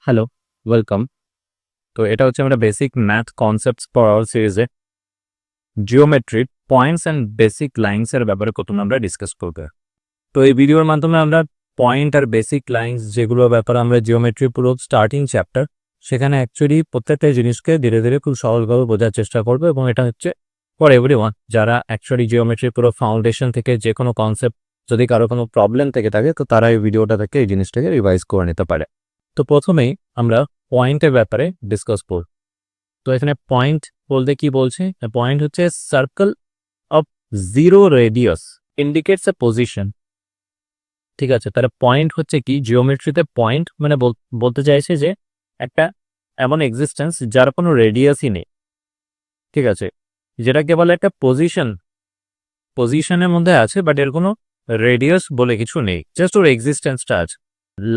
Hello, welcome. তো এটা হচ্ছে আমরা বেসিক ম্যাথ কনসেপ্টস পড়ার সিরিজে জিওমেট্রির পয়েন্টস অ্যান্ড বেসিক লাইনস এর ব্যাপারে প্রথমে আমরা ডিসকাস করব। তো এই ভিডিওর মাধ্যমে আমরা পয়েন্ট আর বেসিক লাইনস যেগুলোর ব্যাপারে আমরা জিওমেট্রি পুরো স্টার্টিং চ্যাপ্টার সেখানে অ্যাকচুয়ালি প্রত্যেকটা জিনিসকে ধীরে ধীরে খুব সহজভাবে বোঝার চেষ্টা করবো এবং এটা হচ্ছে ফর এভরিওয়ান যারা অ্যাকচুয়ালি জিওমেট্রি পুরো ফাউন্ডেশন থেকে যে কোনো কনসেপ্ট যদি কারো কোনো প্রবলেম থেকে থাকে তো তারা এই ভিডিওটা থেকে এই জিনিসটাকে রিভাইজ করে নিতে পারে। তো প্রথমেই আমরা পয়েন্টের ব্যাপারে ডিসকাস করব। তো এখানে পয়েন্ট বলতে কি বলছে, পয়েন্ট হচ্ছে circle of zero radius indicates a position. ঠিক আছে, তাহলে পয়েন্ট হচ্ছে কি, জিওমেট্রিতে পয়েন্ট মানে বলতে চাইছে যে একটা এমন এক্সিস্টেন্স যার কোনো রেডিয়াসই নেই। ঠিক আছে, যেটা কেবল একটা পজিশনের মধ্যে আছে বাট এর কোনো রেডিয়াস বলে কিছু নেই, জাস্ট ওর এক্সিস্টেন্সটা আছে।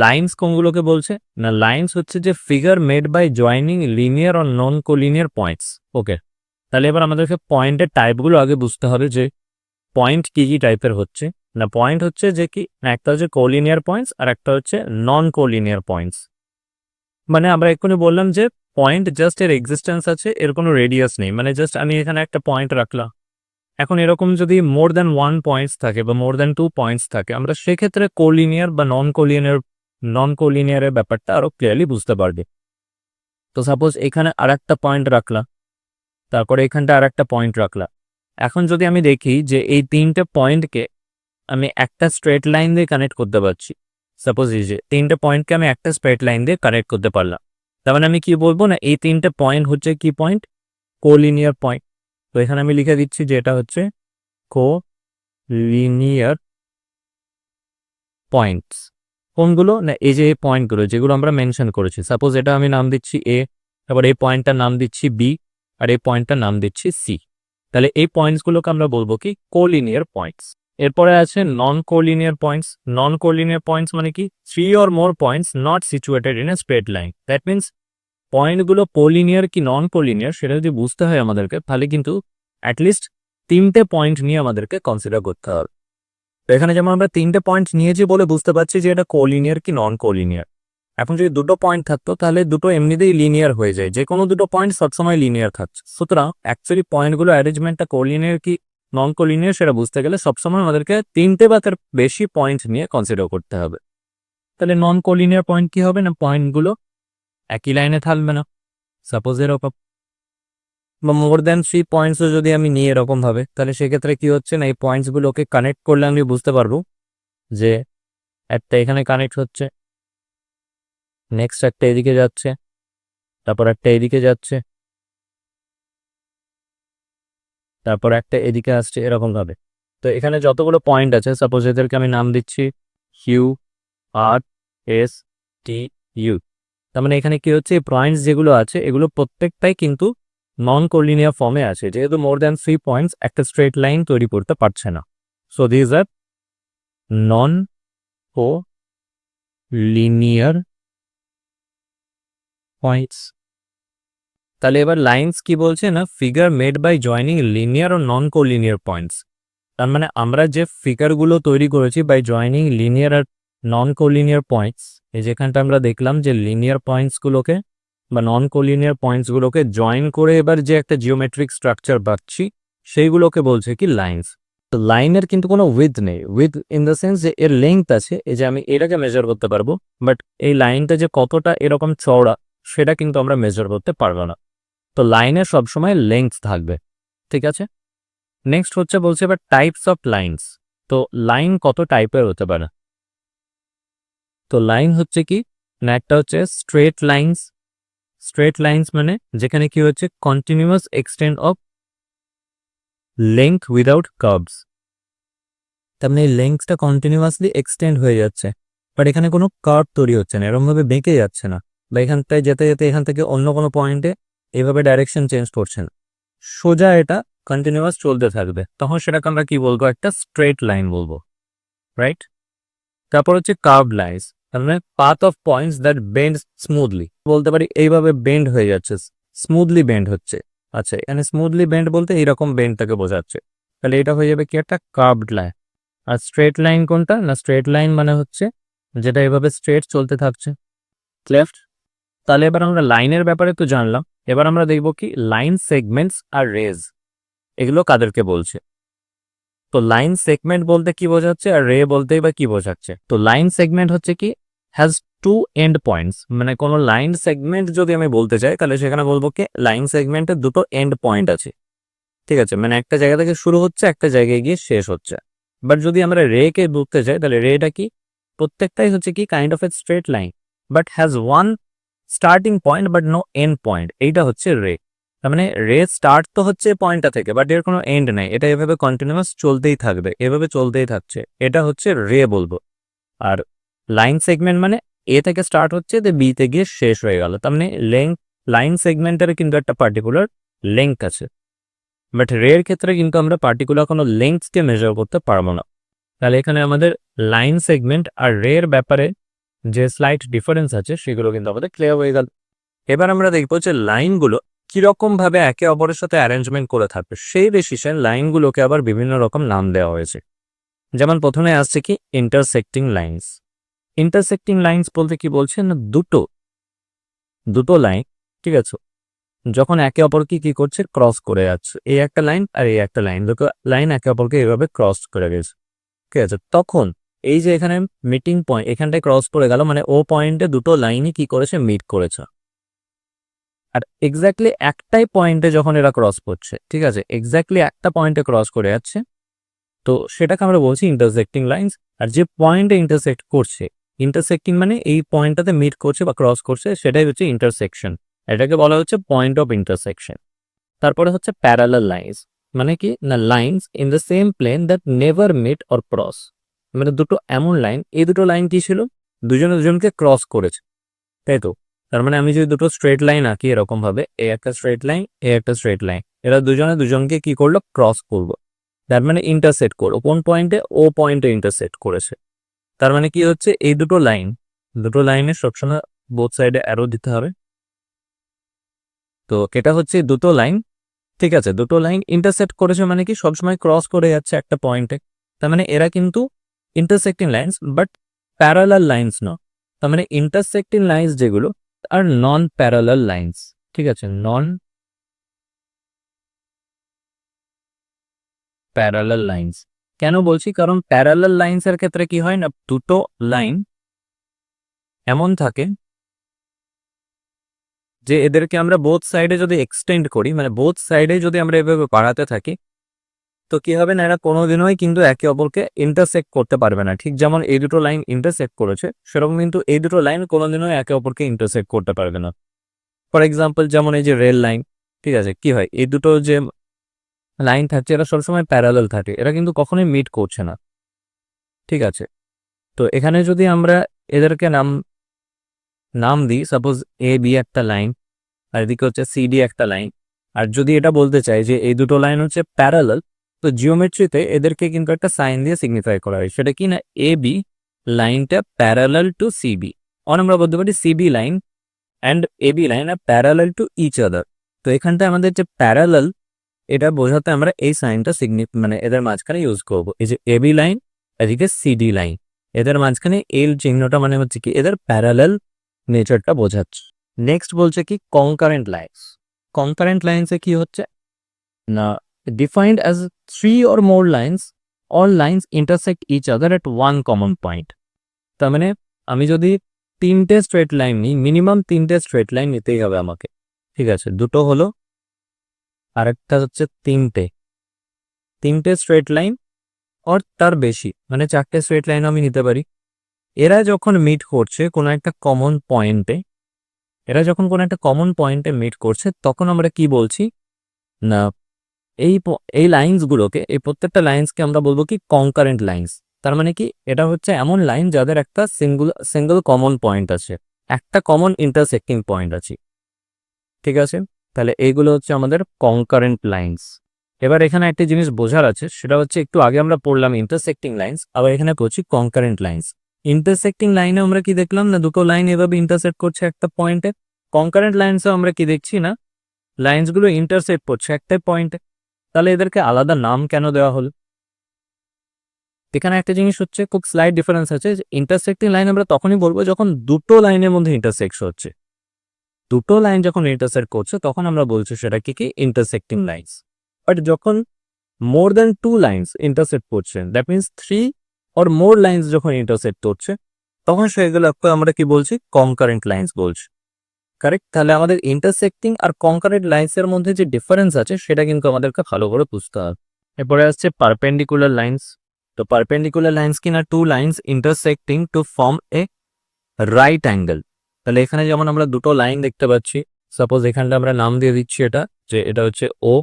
লাইন্স কোনগুলোকে বলছে না, লাইন্স হচ্ছে যে figure made by joining linear or non collinear points. Okay, তাহলে এবার আমাদেরকে পয়েন্টের টাইপগুলো আগে বুঝতে হবে যে পয়েন্ট কি কি টাইপের হচ্ছে। না, পয়েন্ট হচ্ছে যে কি না, একটা হচ্ছে কোলিনিয়ার পয়েন্টস আর একটা হচ্ছে নন কোলিনিয়ার পয়েন্টস। মানে আমরা এক্ষুনি বললাম যে পয়েন্ট জাস্ট এর এক্সিস্টেন্স আছে, এর কোনো রেডিয়াস নেই, মানে জাস্ট আমি এখানে একটা পয়েন্ট রাখলাম। এখন এরকম যদি মোর দ্যান 1 পয়েন্টস থাকে বা মোর দ্যান 2 পয়েন্টস থাকে, আমরা সেক্ষেত্রে কোলিনিয়ার বা নন কোলিনিয়ারের ব্যাপারটা আরো ক্লিয়ারলি বুঝতে পারবে। তো সাপোজ এখানে আর একটা পয়েন্ট রাখলাম, তারপরে এখানটা আর একটা পয়েন্ট রাখলাম। এখন যদি আমি দেখি যে এই তিনটে পয়েন্টকে আমি একটা স্ট্রেট লাইন দিয়ে কানেক্ট করতে পারছি, সাপোজ এই যে তিনটে পয়েন্টকে আমি একটা স্ট্রেট লাইন দিয়ে কানেক্ট করতে পারলাম, তার মানে আমি কি বলবো না, এই তিনটে পয়েন্ট হচ্ছে কি পয়েন্ট, কোলিনিয়ার পয়েন্ট। তো এখানে আমি লিখে দিচ্ছি যে এটা হচ্ছে কোলিনিয়ার পয়েন্টস। কোনগুলো না, এই যে এই পয়েন্টগুলো যেগুলো আমরা মেনশন করেছি, সাপোজ এটা আমি নাম দিচ্ছি এ, তারপর এই পয়েন্টটার নাম দিচ্ছি বি, আর এই পয়েন্টটার নাম দিচ্ছি সি। তাহলে এই পয়েন্টসগুলোকে আমরা বলবো কি কোলিনিয়ার পয়েন্টস। এরপরে আছে নন কোলিনিয়ার পয়েন্টস। নন কোলিনিয়ার পয়েন্টস মানে কি, 3 or more points not situated in a straight line. That means পয়েন্টগুলো কোলিনিয়ার কি নন কোলিনিয়ার সেটা যদি বুঝতে হয় আমাদেরকে, তাহলে কিন্তু অ্যাটলিস্ট তিনটে পয়েন্ট নিয়ে আমাদেরকে কনসিডার করতে হবে। তো এখানে যেমন আমরা তিনটে পয়েন্ট নিয়েছি বলে বুঝতে পারছি যে এটা কোলিনিয়ার কি নন কোলিনিয়ার। এখন যদি দুটো পয়েন্ট থাকতো তাহলে দুটো এমনিতেই লিনিয়ার হয়ে যায়, যে কোনো দুটো পয়েন্ট সবসময় লিনিয়ার থাকছে। সুতরাং অ্যাকচুয়ালি পয়েন্টগুলো অ্যারেঞ্জমেন্টটা কোলিনিয়ার কি নন কোলিনিয়ার সেটা বুঝতে গেলে সবসময় আমাদেরকে তিনটে বা তার বেশি পয়েন্ট নিয়ে কনসিডার করতে হবে। তাহলে নন কোলিনিয়ার পয়েন্ট কি হবে না, পয়েন্টগুলো একই লাইনে থাকবে না। সাপোজ এরকম বা মোর দ্যান 3 পয়েন্টসও যদি আমি নিই এরকম ভাবে, তাহলে সেক্ষেত্রে কি হচ্ছে না, এই পয়েন্টসগুলোকে কানেক্ট করলে আমি বুঝতে পারবো যে একটা এখানে কানেক্ট হচ্ছে, নেক্সট একটা এদিকে যাচ্ছে, তারপর একটা এদিকে যাচ্ছে, তারপর একটা এদিকে আসছে, এরকম ভাবে। তো এখানে যতগুলো পয়েন্ট আছে সাপোজ এদেরকে আমি নাম দিচ্ছি Q R S T U. তার মানে এখানে কি হচ্ছে, এই পয়েন্টস যেগুলো আছে এগুলো প্রত্যেকটাই কিন্তু নন কোলিনিয়ার ফর্মে আছে, যেহেতু মোর দ্যান 3 পয়েন্টস একটা স্ট্রেট লাইন তৈরি করতে পারছে না। So these are non collinear points. তাহলে এবার লাইন্স কি বলছে না, figure made by joining linear ও নন কোলিনিয়ার পয়েন্টস। তার মানে আমরা যে ফিগারগুলো তৈরি করেছি বাই জয়নিং লিনিয়ার আর নন কোলিনিয়ার পয়েন্টস, এই যেখানটা আমরা দেখলাম যে লিনিয়ার পয়েন্টসগুলোকে বা নন কোলিনিয়ার পয়েন্টসগুলোকে জয়েন করে এবার যে একটা জিওমেট্রিক স্ট্রাকচার পাচ্ছি, সেইগুলোকে বলছে কি লাইন্স। তো লাইনের কিন্তু কোনো উইথ নেই, উইথ ইন দ্য সেন্স যে এর লেংথ আছে, এই যে আমি এটাকে মেজার করতে পারবো, বাট এই লাইনটা যে কতটা এরকম চওড়া সেটা কিন্তু আমরা মেজার করতে পারবো না। তো লাইনের সবসময় লেংথ থাকবে। ঠিক আছে, নেক্সট হচ্ছে বলছে এবার টাইপস অফ লাইন্স। তো লাইন কত টাইপের হতে পারে। তো লাইন হচ্ছে কি না, একটা হচ্ছে স্ট্রেট লাইন্স। স্ট্রেট লাইন্স মানে যেখানে কি হচ্ছে continuous extend of length without curves. তার মানে এই লেংথটা কন্টিনিউয়াসলি এক্সটেন্ড হয়ে যাচ্ছে, বাট এখানে কোনো কার্ভ তৈরি হচ্ছে না, এরকমভাবে বেঁকে যাচ্ছে না, বা এখানটায় যেতে যেতে এখান থেকে অন্য কোনো পয়েন্টে এইভাবে ডাইরেকশন চেঞ্জ করছে না, সোজা এটা কন্টিনিউয়াস চলতে থাকবে, তখন সেটাকে আমরা কি বলবো, একটা স্ট্রেট লাইন বলবো, রাইট। তারপর হচ্ছে কার্ভড লাইন্স, তার মানে path of points that bend smoothly, বলতে পারি এইভাবে বেন্ড হয়ে যাচ্ছে, স্মুথলি বেন্ড হচ্ছে। আচ্ছা, এখানে স্মুথলি বেন্ড বলতে এইরকম বেন্ডটাকে বোঝাচ্ছে, তাহলে এটা হয়ে যাবে কি একটা কার্ভড লাইন। আর স্ট্রেট লাইন কোনটা না, স্ট্রেট লাইন মানে হচ্ছে যেটা এভাবে স্ট্রেট চলতে থাকছে, লেফট। তাহলে এবার আমরা লাইনের ব্যাপারে তো জানলাম, এবার আমরা দেখব কি লাইন সেগমেন্টস আর রেজ এগুলো কাদেরকে বলছে। তো লাইন সেগমেন্ট বলতে কি বোঝাচ্ছে আর রে বলতেই বা কি বোঝাচ্ছে। তো লাইন সেগমেন্ট হচ্ছে কি হ্যাজ টু এন্ড পয়েন্টস, মানে কোনো লাইন সেগমেন্ট যদি আমি বলতে চাই তাহলে সেখানে বলবো কি লাইন সেগমেন্টের দুটো এন্ড পয়েন্ট আছে, ঠিক আছে, মানে একটা জায়গা থেকে শুরু হচ্ছে একটা জায়গায় গিয়ে শেষ হচ্ছে। বাট যদি আমরা রে কে বলতে চাই তাহলে রেটা কি প্রত্যেকটাই হচ্ছে কি kind of a straight line but has one starting point but no end point, এইটা হচ্ছে রে। তার মানে রে স্টার্ট তো হচ্ছে পয়েন্টটা থেকে বাট এর কোনো এন্ড নাই, এটা এভাবে কন্টিনিউয়াস চলতেই থাকবে, এভাবে চলতেই থাকছে, এটা হচ্ছে রে বলবো। আর লাইন সেগমেন্ট মানে এ থেকে স্টার্ট হচ্ছে বি তে গিয়ে শেষ হয়ে গেল, তার মানে লেংথ লাইন সেগমেন্টের কিন্তু একটা পার্টিকুলার লেংথ আছে, বাট রের ক্ষেত্রে কিন্তু আমরা পার্টিকুলার কোনো লেংথকে মেজার করতে পারবো না। তাহলে এখানে আমাদের লাইন সেগমেন্ট আর রের ব্যাপারে যে স্লাইট ডিফারেন্স আছে সেগুলো কিন্তু আমাদের ক্লিয়ার হয়ে গেল। এবার আমরা দেখবো যে লাইনগুলো কিরকম ভাবে একে অপরের সাথে অ্যারেঞ্জমেন্ট করে থাকবে, সেই বেসিসে লাইনগুলোকে আবার বিভিন্ন রকম নাম দেওয়া হয়েছে। যেমন প্রথমে আসছে কি ইন্টারসেক্টিং লাইন্স। ইন্টারসেক্টিং লাইন্স বলতে কি বলছে না দুটো লাইন, ঠিক আছে, যখন একে অপরকে কি করছে ক্রস করে যাচ্ছে, এই একটা লাইন আর এই একটা লাইন, দুটো লাইন একে অপরকে এভাবে ক্রস করে গেছে, ঠিক আছে, তখন এই যে এখানে মিটিং পয়েন্ট এখানটায় ক্রস করে গেল, মানে ও পয়েন্টে দুটো লাইনই কি করেছে মিট করেছে। আর এক্স্যাক্টলি একটাই পয়েন্টে যখন এরা ক্রস করছে, ঠিক আছে, এক্স্যাক্টলি একটা পয়েন্টে ক্রস করে যাচ্ছে, তো সেটাকে আমরা বলছি ইন্টারসেক্টিং লাইন্স। আর যে পয়েন্টে ইন্টারসেক্ট করছে, ইন্টারসেক্টিং মানে এই পয়েন্টটাতে মিট করছে বা ক্রস করছে, সেটাই হচ্ছে ইন্টারসেকশন, এটাকে বলা হচ্ছে পয়েন্ট অফ ইন্টারসেকশন। তারপরে হচ্ছে প্যারালাল লাইন্স, মানে কি না lines in the same plane that never meet or cross, মানে দুটো এমন লাইন, এই দুটো লাইন কি ছিল দুজনে দুজনকে ক্রস করেছে, তাই তো। তার মানে আমি যদি দুটো স্ট্রেট লাইন আঁকি এরকম ভাবে, এ একটা স্ট্রেট লাইন এ একটা স্ট্রেট লাইন, এরা দুজনে দুজনকে কি করলো ক্রস করবো, তার মানে ইন্টারসেক্ট করবো কোন পয়েন্টে, ও পয়েন্টে ইন্টারসেক্ট করেছে। তার মানে কি হচ্ছে এই দুটো লাইনে সবসময় বোথ সাইডে অ্যারো দিতে হবে। তো এটা হচ্ছে দুটো লাইন, ঠিক আছে, দুটো লাইন ইন্টারসেক্ট করেছে মানে কি সবসময় ক্রস করে যাচ্ছে একটা পয়েন্টে, তার মানে এরা কিন্তু intersecting lines but parallel lines ন। তার মানে ইন্টারসেক্টিং লাইন্স যেগুলো আর নন প্যারালাল লাইন্স, ঠিক আছে, নন প্যারালাল লাইন্স। কেন বলছি, কারণ প্যারালাল লাইন্সের ক্ষেত্রে কি হয় না দুটো লাইন এমন থাকে যে এদেরকে আমরা বোথ সাইডে যদি এক্সটেন্ড করি, মানে বোথ সাইডে যদি আমরা এভাবে বাড়াতে থাকি, তো কি হবে না এরা কোনোদিনই কিন্তু একে অপরকে ইন্টারসেক্ট করতে পারবে না। ঠিক যেমন এই দুটো লাইন ইন্টারসেক্ট করেছে, সেরকম কিন্তু এই দুটো লাইন কোনোদিনই একে অপরকে ইন্টারসেক্ট করতে পারবে না। ফর এক্সাম্পল যেমন এই যে রেল লাইন, ঠিক আছে, কি হয় এই দুটো যে লাইন থাকছে এরা সবসময় প্যারালাল থাকে, এরা কিন্তু কখনোই মিট করছে না, ঠিক আছে। তো এখানে যদি আমরা এদেরকে নাম দিই, সাপোজ এ বি একটা লাইন আর এদিকে হচ্ছে সিডি একটা লাইন, আর যদি এটা বলতে চাই যে এই দুটো লাইন হচ্ছে প্যারালাল, তো জিওমেট্রিতে এদেরকে কিন্তু একটা সাইন দিয়ে সিগনিফাই করা হয়, সেটা কি না এ বি লাইনটা প্যারালাল টু সিবি, অন আমরা বলতে পারি CB line and A B line are parallel to each other. তো এখানটায় আমাদের যে প্যারালাল এটা বোঝাতে আমরা এই সাইনটা মানে এদের মাঝখানে ইউজ করব, এই যে এ বি লাইন এদিকে সিডি লাইন, এদের মাঝখানে এল চিহ্নটা মানে হচ্ছে কি এদের প্যারালাল নেচারটা বোঝাচ্ছে। নেক্সট বলছে কি কনকারেন্ট লাইন্স। কনকারেন্ট লাইন্সে কি হচ্ছে না defined as 3 or more lines, all lines intersect each other at one common point। তার মানে আমি যদি তিনটে স্ট্রেট লাইন নিই, মিনিমাম তিনটে স্ট্রেট লাইন নিতেই হবে আমাকে, ঠিক আছে, দুটো হলো আরেকটা হচ্ছে তিনটে স্ট্রেট লাইন আর তার বেশি, মানে চারটে স্ট্রেট লাইন আমি নিতে পারি। এরা যখন মিট করছে কোনো একটা কমন পয়েন্টে, মিট করছে, তখন আমরা কি বলছি না এই লাইন্সগুলোকে, এই প্রত্যেকটা লাইন্সকে আমরা বলবো কি কনকারেন্ট লাইন্স। তার মানে কি এটা হচ্ছে এমন লাইন যাদের একটা সিঙ্গল কমন পয়েন্ট আছে, একটা কমন ইন্টারসেক্টিং পয়েন্ট আছে, ঠিক আছে। তাহলে এইগুলো হচ্ছে আমাদের কনকারেন্ট লাইন্স। এবার এখানে একটা জিনিস বোঝার আছে, সেটা হচ্ছে একটু আগে আমরা পড়লাম ইন্টারসেক্টিং লাইন্স, আবার এখানে পড়ছি কনকারেন্ট লাইন্স। ইন্টারসেক্টিং লাইনে আমরা কি দেখলাম না দুটো লাইন এভাবে ইন্টারসেক্ট করছে একটা পয়েন্টে। কনকারেন্ট লাইন্সে আমরা কি দেখছি না লাইন্সগুলো ইন্টারসেক্ট করছে একটা পয়েন্টে। তাহলে এদেরকে আলাদা নাম কেন দেওয়া হলো? এখানে একটা জিনিস হচ্ছে খুব স্লাইড ডিফারেন্স আছে, যে ইন্টারসেক্টিং লাইন আমরা তখনই বলবো যখন দুটো লাইনের মধ্যে ইন্টারসেক্স হচ্ছে, দুটো লাইন যখন ইন্টারসেক্ট করছে তখন আমরা বলছি সেটা কি ইন্টারসেক্টিং লাইন্স। বাট যখন মোর দ্যান 2 লাইন্স ইন্টারসেক্ট করছে, that means 3 or more lines যখন ইন্টারসেক্ট করছে তখন সেগুলোকে আমরা কি বলছি, কনকারেন্ট লাইন্স বলছি। কারেক্ট? তাহলে আমাদের ইন্টারসেক্টিং আর কনকারেন্ট লাইন্সের মধ্যে যে ডিফারেন্স আছে সেটা কিন্তু আমাদেরকে ভালো করে বুঝতে হবে। এরপরে আসছে পারপেন্ডিকুলার লাইন্স। তো পারপেন্ডিকুলার লাইন্স কিনা 2 lines intersecting to form A right angle. তাহলে এখানে যেমন আমরা দুটো লাইন দেখতে পাচ্ছি, সাপোজ এখানটা আমরা নাম দিয়ে দিচ্ছি এটা, যে এটা হচ্ছে ও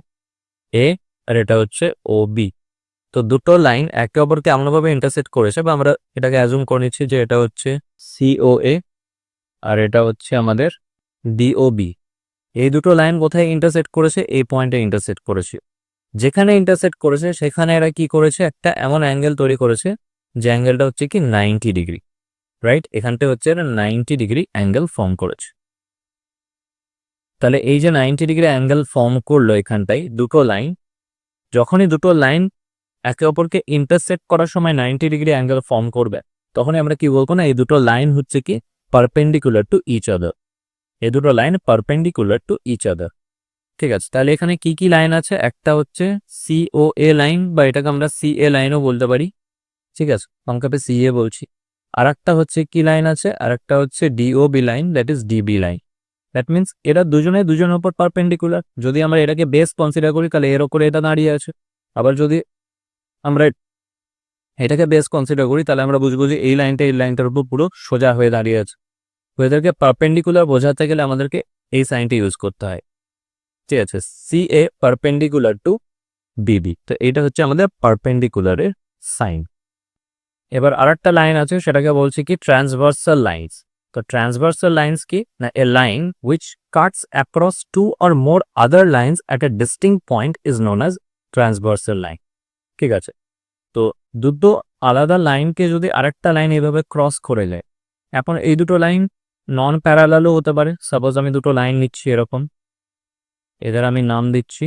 এ আর এটা হচ্ছে ও বি। তো দুটো লাইন একে অপরকে এমনভাবে ইন্টারসেক্ট করেছে, বা আমরা এটাকে অ্যাজুম করে নিচ্ছি যে এটা হচ্ছে সিওএ আর এটা হচ্ছে আমাদের ডিওবি। এই দুটো লাইন কোথায় ইন্টারসেক্ট করেছে? এই পয়েন্টে ইন্টারসেক্ট করেছে। যেখানে ইন্টারসেক্ট করেছে সেখানে এরা কি করেছে, একটা এমন অ্যাঙ্গেল তৈরি করেছে যে অ্যাঙ্গেলটা হচ্ছে কি 90 ডিগ্রি, রাইট? এখানটা হচ্ছে এরা 90 ডিগ্রি অ্যাঙ্গেল ফর্ম করেছে। তাহলে এই যে 90 ডিগ্রি অ্যাঙ্গেল ফর্ম করলো এখানটায় দুটো লাইন, যখনই দুটো লাইন একে অপরকে ইন্টারসেক্ট করার সময় 90 ডিগ্রি অ্যাঙ্গেল ফর্ম করবে, তখনই আমরা কি বলবো না, এই দুটো লাইন হচ্ছে কি পারপেন্ডিকুলার টু ইচ আদার। এই দুটো লাইন পারপেন্ডিকুলার টু ইচ আদার। ঠিক আছে, তাহলে এখানে কি কি লাইন আছে? একটা হচ্ছে সিওএ লাইন, বা এটাকে আমরা সিএ লাইনও বলতে পারি। ঠিক আছে, সংক্ষেপে সিএ বলছি। আর একটা হচ্ছে কি লাইন আছে? আর একটা হচ্ছে DOB line, that is DB line. That means এরা দুজনের উপর পারপেন্ডিকুলার। যদি আমরা এটাকে বেস কনসিডার করি তাহলে এর ওপরে এটা দাঁড়িয়ে আছে। আবার যদি আমরা এটাকে বেস কনসিডার করি তাহলে আমরা বুঝবো যে এই লাইনটার উপর পুরো সোজা হয়ে দাঁড়িয়ে আছে। তো এদেরকে পারপেন্ডিকুলার বোঝাতে গেলে আমাদেরকে এই সাইনটি ইউজ করতে হয়। ঠিক আছে, সিএ পারপেন্ডিকুলার টু বিবি। তো এটা হচ্ছে আমাদের পারপেন্ডিকুলারের সাইন। এবার আরেকটা লাইন আছে, সেটাকে বলছি কি ট্রান্সভার্সাল লাইন্স। তো ট্রান্সভার্সাল লাইন্স কি না, a line which cuts across 2 or more other lines at a distinct point is known as transversal line. ঠিক আছে, তো দুটো আলাদা লাইনকে যদি আরেকটা লাইন এইভাবে ক্রস করে যায়, এখন এই দুটো লাইন নন প্যারালালও হতে পারে। সাপোজ আমি দুটো লাইন নিচ্ছি এরকম, এদের আমি নাম দিচ্ছি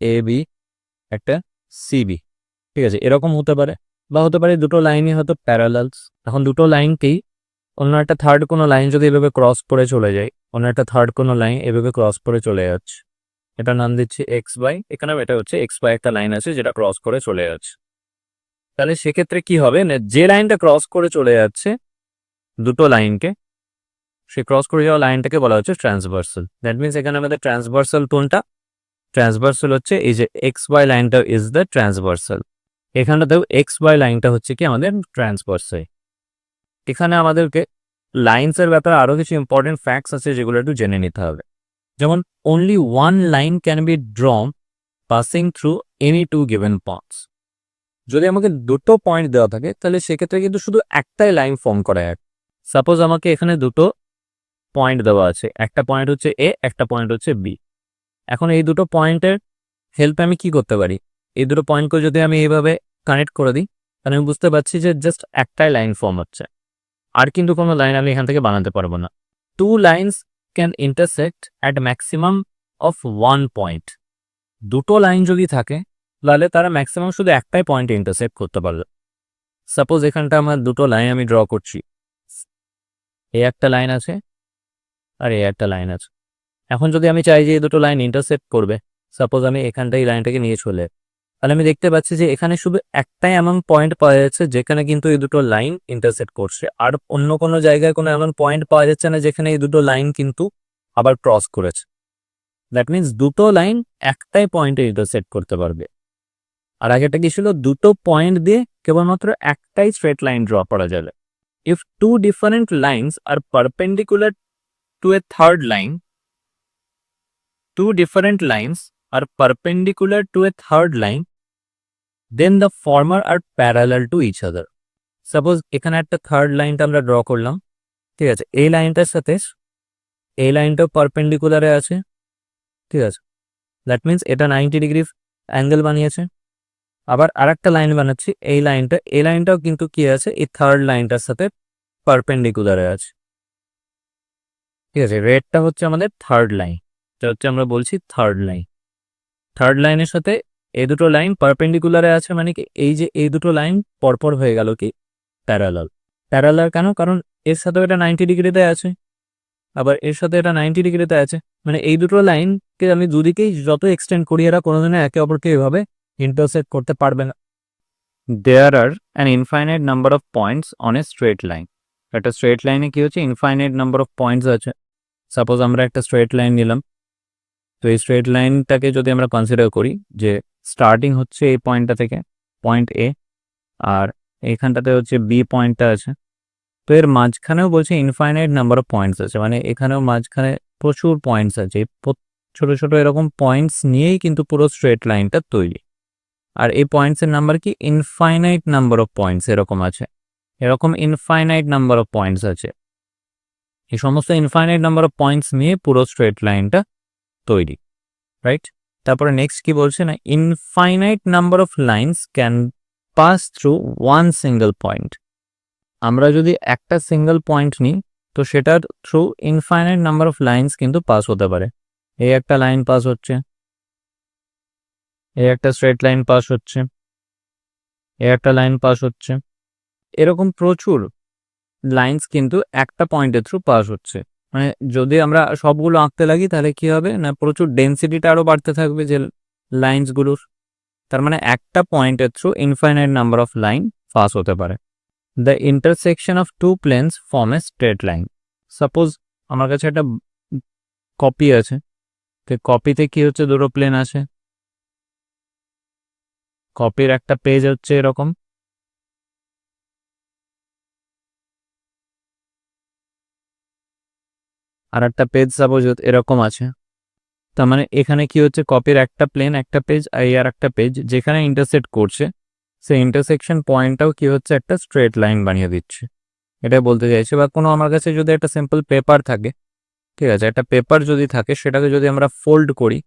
এ বি, একটা সিবি। ঠিক আছে, এরকম হতে পারে, বা হতে পারে দুটো লাইনই হয়তো প্যারালালস। এখন দুটো লাইনকেই অন্য একটা থার্ড কোনো লাইন যদি এভাবে ক্রস করে চলে যায়, অন্য একটা থার্ড কোনো লাইন এভাবে ক্রস করে চলে যাচ্ছে, এটা নাম দিচ্ছি এক্স ওয়াই। এখানে এটা হচ্ছে এক্স ওয়াই একটা লাইন আছে যেটা ক্রস করে চলে যাচ্ছে। তাহলে সেক্ষেত্রে কি হবে না, যে লাইনটা ক্রস করে চলে যাচ্ছে দুটো লাইনকে, সে ক্রস করে যাওয়া লাইনটাকে বলা হচ্ছে ট্রান্সভার্সাল। দ্যাট মিনস এখানে আমাদের ট্রান্সভার্সাল কোনটা? ট্রান্সভার্সাল হচ্ছে এই যে এক্স ওয়াই লাইনটা ইজ দ্য ট্রান্সভার্সাল। এখানটাতেও এক্স ওয়াই লাইনটা হচ্ছে কি আমাদের ট্রান্সভার্সাল। এখানে আমাদেরকে লাইন্সের ব্যাপারে আরো কিছু ইম্পর্টেন্ট ফ্যাক্টস আছে যেগুলো একটু জেনে নিতে হবে। যেমন only one line can be drawn passing through any two given points। যদি আমাকে দুটো পয়েন্ট দেওয়া থাকে তাহলে সেক্ষেত্রে কিন্তু শুধু একটাই লাইন ফর্ম করা যায়। সাপোজ আমাকে এখানে দুটো পয়েন্ট দেওয়া আছে, একটা পয়েন্ট হচ্ছে এ, একটা পয়েন্ট হচ্ছে বি। এখন এই দুটো পয়েন্টের হেল্পে আমি কি করতে পারি, এই দুটো পয়েন্টকে যদি আমি এইভাবে কানেক্ট করে দিই তাহলে আমি বুঝতে পারছি যে জাস্ট একটাই লাইন ফর্ম হচ্ছে, আর কিন্তু কোনো লাইন আমি এখান থেকে বানাতে পারবো না। Two lines can intersect at maximum of one point. দুটো লাইন যদি থাকে তাহলে তারা ম্যাক্সিমাম শুধু একটাই পয়েন্টে ইন্টারসেক্ট করতে পারলো। সাপোজ এখানটা আমার দুটো লাইন আমি ড্র করছি, এ একটা লাইন আছে আর এ একটা লাইন আছে। এখন যদি আমি চাই যে এই দুটো লাইন ইন্টারসেক্ট করবে, সাপোজ আমি এখানটা এই লাইনটাকে নিয়ে চলে, তাহলে আমি দেখতে পাচ্ছি যে এখানে শুধু একটাই এমন পয়েন্ট পাওয়া যাচ্ছে যেখানে কিন্তু এই দুটো লাইন ইন্টারসেক্ট করছে, আর অন্য কোনো জায়গায় কোনো এমন পয়েন্ট পাওয়া যাচ্ছে না যেখানে এই দুটো লাইন কিন্তু আবার ক্রস করেছে। দ্যাট মিনস দুটো লাইন একটাই পয়েন্টে ইন্টারসেক্ট করতে পারবে। আর আগেটা কি ছিল, দুটো পয়েন্ট দিয়ে কেবলমাত্র একটাই স্ট্রেট লাইন ড্র করা যাবে। If two different lines are perpendicular to a third line, two different lines are perpendicular to a third line, then the former are parallel to each other. Suppose এখানে একটা third লাইনটা আমরা draw করলাম, ঠিক আছে, এই লাইনটার সাথে এই লাইনটাও পারপেন্ডিকুলারে আছে। ঠিক আছে, দ্যাট মিনস এটা 90 ডিগ্রি অ্যাঙ্গেল বানিয়েছে। আবার আরেকটা লাইন বানাচ্ছি, এই লাইনটাও কিন্তু কি আছে, এই থার্ড লাইনটার সাথে পারপেন্ডিকুলারে আছে। ঠিক আছে, রেডটা হচ্ছে আমাদের থার্ড লাইন, এটা হচ্ছে আমরা বলছি থার্ড লাইন। থার্ড লাইনের সাথে এই দুটো লাইন পারপেন্ডিকুলারে আছে, মানে কি এই যে এই দুটো লাইন পরপর হয়ে গেল কি প্যারালাল। প্যারালাল কেন? কারণ এর সাথেও এটা 90 ডিগ্রিতে আছে, আবার এর সাথে এটা 90 ডিগ্রিতে আছে। মানে এই দুটো লাইনকে আমি দুদিকেই যত এক্সটেন্ড করি এরা কোনোদিনও একে অপরকে এভাবে ইন্টারসেক্ট করতে পারবে না। There are an infinite number of points on a straight line. একটা স্ট্রেট লাইনে কি হচ্ছে, ইনফাইনাইট নাম্বার অফ পয়েন্টস আছে। সাপোজ আমরা একটা স্ট্রেট লাইন নিলাম, তো এই স্ট্রেট লাইনটাকে যদি আমরা কনসিডার করি যে স্টার্টিং হচ্ছে এই পয়েন্টটা থেকে, পয়েন্ট এ, আর এইখানটাতে হচ্ছে বি পয়েন্টটা আছে, তো এর মাঝখানেও বলছে ইনফাইনাইট নাম্বার অফ পয়েন্টস আছে, মানে এখানেও মাঝখানে প্রচুর পয়েন্টস আছে। ছোট ছোট এরকম পয়েন্টস নিয়েই কিন্তু পুরো স্ট্রেট লাইনটা তৈরি। আর এই পয়েন্টসের নাম্বার কি, ইনফাইনাইট নাম্বার অফ পয়েন্টস এরকম আছে, এরকম ইনফাইনাইট নাম্বার অফ পয়েন্টস আছে। এই সমস্ত ইনফাইনাইট নাম্বার অফ পয়েন্টস নিয়ে পুরো স্ট্রেট লাইনটা তৈরি, রাইট? তারপরে নেক্সট কি বলছে না, infinite number of lines can pass through one single point. আমরা যদি একটা সিঙ্গেল পয়েন্ট নিই তো সেটার through infinite number of lines কিন্তু পাস হতে পারে। এই একটা লাইন পাস হচ্ছে, এই একটা স্ট্রেট লাইন পাস হচ্ছে, এই একটা লাইন পাস হচ্ছে, এরকম প্রচুর লাইনস কিন্তু একটা পয়েন্টের থ্রু পাস হচ্ছে। মানে যদি আমরা সবগুলো আঁকতে লাগি তাহলে কি হবে না, প্রচুর ডেন্সিটিটা আরও বাড়তে থাকবে যে লাইন্সগুলোর। তার মানে একটা পয়েন্টের through infinite number of line pass হতে পারে। The intersection of two planes form a straight line. Suppose আমার কাছে একটা কপি আছে, তো কপিতে কি হচ্ছে, দুটো প্লেন আছে, কপির একটা পেজ হচ্ছে এরকম, আর একটা পেজ সাপোজ এরকম আছে। তার মানে এখানে কি হচ্ছে, কপির একটা প্লেন, একটা পেজ, আর একটা পেজ যেখানে ইন্টারসেক্ট করছে, সেই ইন্টারসেকশন পয়েন্টটাও কি হচ্ছে, একটা স্ট্রেট লাইন বানিয়ে দিচ্ছে, এটা বলতে চাইছে। বা কোনো আমার কাছে যদি একটা সিম্পল পেপার থাকে, ঠিক আছে, একটা পেপার যদি থাকে সেটাকে যদি আমরা ফোল্ড করি,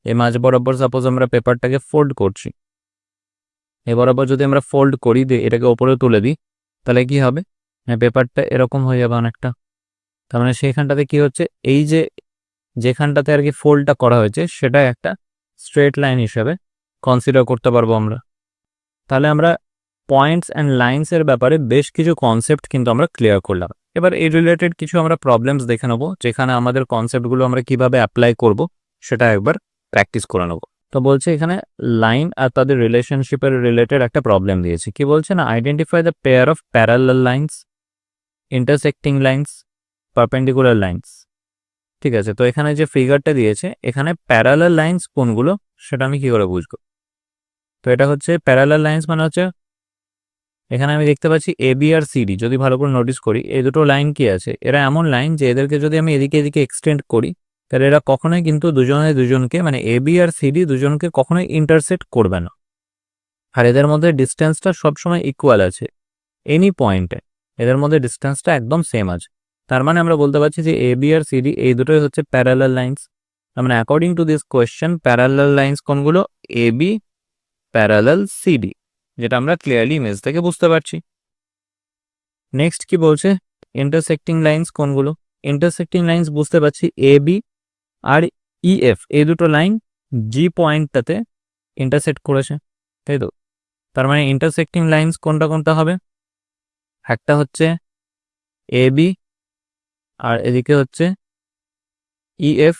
এই মাঝ বরাবর সাপোজ আমরা পেপারটাকে ফোল্ড করছি, এ বরাবর যদি আমরা ফোল্ড করি দিয়ে এটাকে ওপরে তুলে দিই, তাহলে কি হবে, পেপারটা এরকম হয়ে যাবে অনেকটা। তার মানে সেইখানটাতে কি হচ্ছে, এই যে যেখানটাতে আর কি ফোল্ডটা করা হয়েছে সেটা একটা স্ট্রেট লাইন হিসেবে কনসিডার করতে পারবো আমরা। তাহলে আমরা পয়েন্টস অ্যান্ড লাইন্সের ব্যাপারে বেশ কিছু কনসেপ্ট কিন্তু আমরা ক্লিয়ার করলাম। এবার এই রিলেটেড কিছু আমরা প্রবলেমস দেখে নেবো, যেখানে আমাদের কনসেপ্টগুলো আমরা কিভাবে অ্যাপ্লাই করব সেটা একবার প্র্যাকটিস করে নেবো। তো বলছে এখানে লাইন আর তাদের রিলেশনশিপের রিলেটেড একটা প্রবলেম দিয়েছে। কি বলছে না, identify the pair of parallel lines, intersecting lines, perpendicular lines. ঠিক আছে, তো এখানে যে ফিগারটা দিয়েছে এখানে প্যারালাল লাইন্স কোনগুলো সেটা আমি কি করে বুঝবো? তো এটা হচ্ছে প্যারালাল লাইন্স, মানে হচ্ছে এখানে আমি দেখতে পাচ্ছি এ বি আর সিডি। যদি ভালো করে নোটিস করি এই দুটো লাইন কি আছে, এরা এমন লাইন যে এদেরকে যদি আমি এদিকে এদিকে এক্সটেন্ড করি তাহলে এরা কখনোই কিন্তু দুজনকে মানে এ বি আর সিডি দুজনকে কখনোই ইন্টারসেক্ট করবে না। আর এদের মধ্যে ডিস্টেন্সটা সবসময় ইকুয়াল আছে, এনি পয়েন্টে এদের মধ্যে ডিস্টেন্সটা একদম সেম আছে। তার মানে আমরা বলতে পারছি যে এ বি আর সিডি এই দুটোই হচ্ছে প্যারালাল লাইন্স। তার মানে according to this question parallel lines কোনগুলো, এ বি প্যারালাল সিডি, যেটা আমরা ক্লিয়ারলি ইমেজ থেকে বুঝতে পারছি। নেক্সট কি বলছে, ইন্টারসেক্টিং লাইন্স কোনগুলো, ইন্টারসেক্টিং লাইন্স বুঝতে পারছি A B R E F, এই দুটো লাইন জি পয়েন্টটাতে ইন্টারসেক্ট করেছে, তাই তো? তার মানে ইন্টারসেক্টিং লাইন্স কোনটা কোনটা হবে, একটা হচ্ছে এ বি আর এদিকে হচ্ছে ই এফ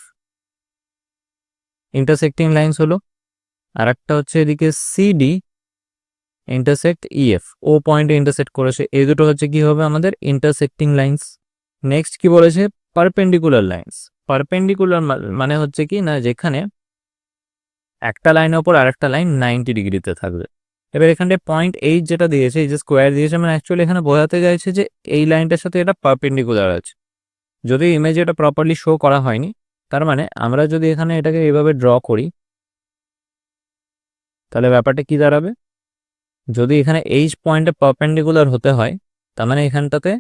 ইন্টারসেক্টিং লাইন্স হলো, আর একটা হচ্ছে এদিকে সিডি ইন্টারসেক্ট ইএফ, ও পয়েন্টে ইন্টারসেক্ট করেছে। এই দুটো হচ্ছে কি হবে আমাদের ইন্টারসেক্টিং লাইন্স। নেক্সট কি বলেছে, পারপেন্ডিকুলার লাইন্স। পারপেন্ডিকুলার মানে হচ্ছে কি না, যেখানে একটা লাইনের ওপর আরেকটা লাইন 90 ডিগ্রিতে থাকবে। এবার এখানে পয়েন্ট 8 যেটা দিয়েছে, এই যে স্কোয়ার দিয়েছে, মানে অ্যাকচুয়ালি এখানে বোঝাতে চাইছে যে এই লাইনটার সাথে এটা পারপেন্ডিকুলার আছে। যদি ইমেজে এটা প্রপারলি শো করা হয়নি, তার মানে আমরা যদি এখানে এটাকে এইভাবে ড্র করি তাহলে ব্যাপারটা কি দাঁড়াবে, যদি এখানে এইচ পয়েন্টে পারপেন্ডিকুলার হতে হয় তার মানে এখানটাতে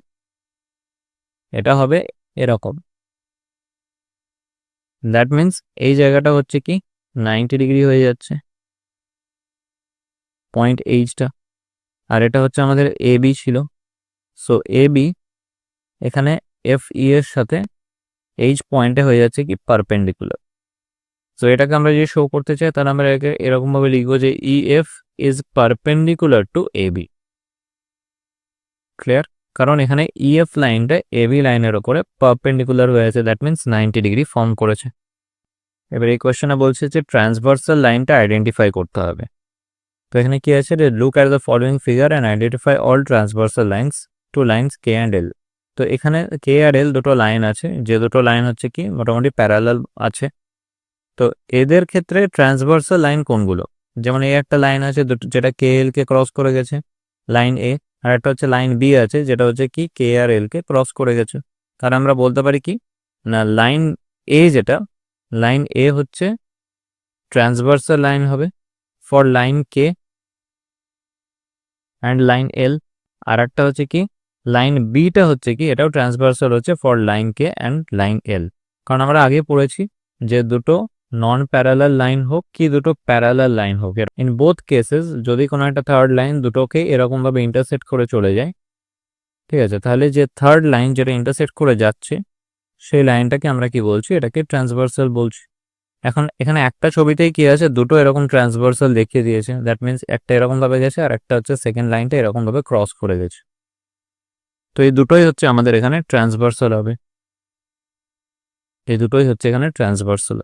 এটা হবে এরকম। দ্যাট মিন্স এই জায়গাটা হচ্ছে কি 90 ডিগ্রি হয়ে যাচ্ছে পয়েন্ট এইচটা, আর এটা হচ্ছে আমাদের এ বি ছিল। সো এ বি এখানে এফ ই এর সাথে এইচ পয়েন্টে হয়ে যাচ্ছে কি পারপেন্ডিকুলার। সো এটাকে আমরা যদি শো করতে চাই তাহলে আমরা একে এরকমভাবে লিখবো যে E F is perpendicular to A B. Clear? কারণ এখানে ইএফ লাইনটা এবি লাইনের ওপরে পারপেন্ডিকুলার হয়েছে, দ্যাট মিনস 90 ডিগ্রি ফর্ম করেছে। এবার এই কোয়েশ্চেনে বলছে যে ট্রান্সভার্সাল লাইনটা আইডেন্টিফাই করতে হবে। তো এখানে কি আছে, look at the following figure and identify all transversal lines to lines K and L. তো এখানে কে আর এল দুটো লাইন আছে, যে দুটো লাইন হচ্ছে কি মোটামুটি প্যারালাল আছে। তো এদের ক্ষেত্রে ট্রান্সভার্সাল লাইন কোনগুলো, যেমন এই একটা লাইন আছে যেটা কে এল কে ক্রস করে গেছে, লাইন এ, আর একটা হচ্ছে লাইন বি আছে যেটা হচ্ছে কি কে আর এল কে ক্রস করে গেছে। তাহলে আমরা বলতে পারি কি না, লাইন এ যেটা লাইন এ হচ্ছে ট্রান্সভার্সাল লাইন হবে for line K and line L, আর একটা হচ্ছে কি লাইন বিটা হচ্ছে কি এটাও ট্রান্সভার্সাল হচ্ছে for line K and line এল। কারণ আমরা আগে পড়েছি যে দুটো নন প্যারালাল লাইন হোক কি দুটো প্যারালাল লাইন হোক, ইন বোথ কেসেস যদি কোনো একটা থার্ড লাইন দুটোকে এরকমভাবে ইন্টারসেক্ট করে চলে যায়, ঠিক আছে, তাহলে যে থার্ড লাইন যেটা ইন্টারসেক্ট করে যাচ্ছে সেই লাইনটাকে আমরা কি বলছি, এটাকে ট্রান্সভার্সাল বলছি। এখন এখানে একটা ছবিতেই কি আছে, দুটো এরকম ট্রান্সভার্সাল দেখিয়ে দিয়েছে, দ্যাট মিনস একটা এরকম ভাবে গেছে আর একটা হচ্ছে সেকেন্ড লাইনটা এরকম ভাবে ক্রস করে গেছে। তো এই দুটোই হচ্ছে আমাদের এখানে ট্রান্সভার্সাল হবে, এই দুটোই হচ্ছে এখানে ট্রান্সভার্সাল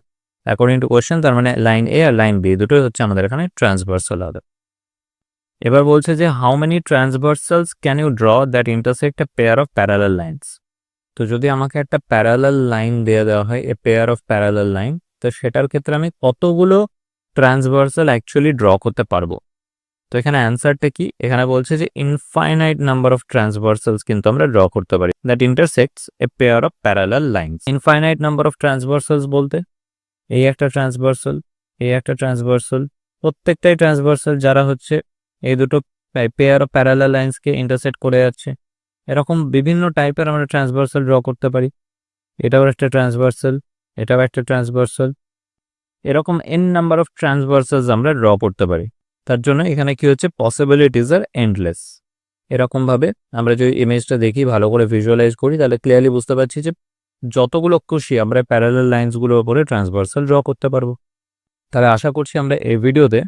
অ্যাকর্ডিং টু কোয়েশ্চেন। তার মানে লাইন এ আর লাইন বি দুটোই হচ্ছে আমাদের এখানে ট্রান্সভার্সাল হবে। এবার বলছে যে how many transversals can you draw that intersect a pair of parallel lines. তো যদি আমাকে একটা প্যারালাল লাইন দেওয়া হয়, a pair of parallel line, তো সেটার ক্ষেত্রে আমি কতগুলো ট্রান্সভার্সাল অ্যাকচুয়ালি ড্র করতে পারবো। তো এখানে অ্যান্সারটা কি, এখানে বলছে যে ইনফাইনাইট নাম্বার অফ ট্রান্সভার্সালস কিন্তু আমরা ড্র করতে পারি that intersects a pair of parallel lines. Infinite number of transversals বলতে এই একটা ট্রান্সভার্সাল, এই একটা ট্রান্সভার্সাল, প্রত্যেকটাই ট্রান্সভার্সাল যারা হচ্ছে এই দুটো পেয়ার অফ প্যারালাল লাইন্সকে ইন্টারসেক্ট করে যাচ্ছে। এরকম বিভিন্ন টাইপের আমরা ট্রান্সভার্সাল ড্র করতে পারি। এটাও একটা ট্রান্সভার্সাল, এটাও একটা ট্রান্সভার্সাল, এরকম এন নাম্বার অফ ট্রান্সভার্সালস আমরা ড্র করতে পারি। তার জন্য এখানে কি হচ্ছে, পসিবিলিটিস আর এন্ডলেস। এরকমভাবে আমরা যদি ইমেজটা দেখি, ভালো করে ভিজুয়ালাইজ করি, তাহলে ক্লিয়ারলি বুঝতে পারছি যে যতগুলো খুশি আমরা প্যারালাল লাইন্সগুলোর উপরে ট্রান্সভার্সাল ড্র করতে পারবো। তাহলে আশা করছি আমরা এই ভিডিওতে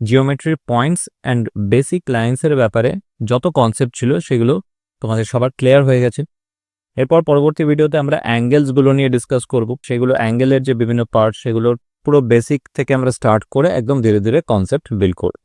জিওমেট্রির পয়েন্টস অ্যান্ড বেসিক লাইন্সের ব্যাপারে যত কনসেপ্ট ছিল সেগুলো তোমাদের সবার ক্লিয়ার হয়ে গেছে। এরপর পরবর্তী ভিডিওতে আমরা অ্যাঙ্গেলসগুলো নিয়ে ডিসকাস করব, সেগুলো অ্যাঙ্গেলের যে বিভিন্ন পার্ট সেগুলোর পুরো বেসিক থেকে আমরা স্টার্ট করে একদম ধীরে ধীরে কনসেপ্ট বিল্ড করব।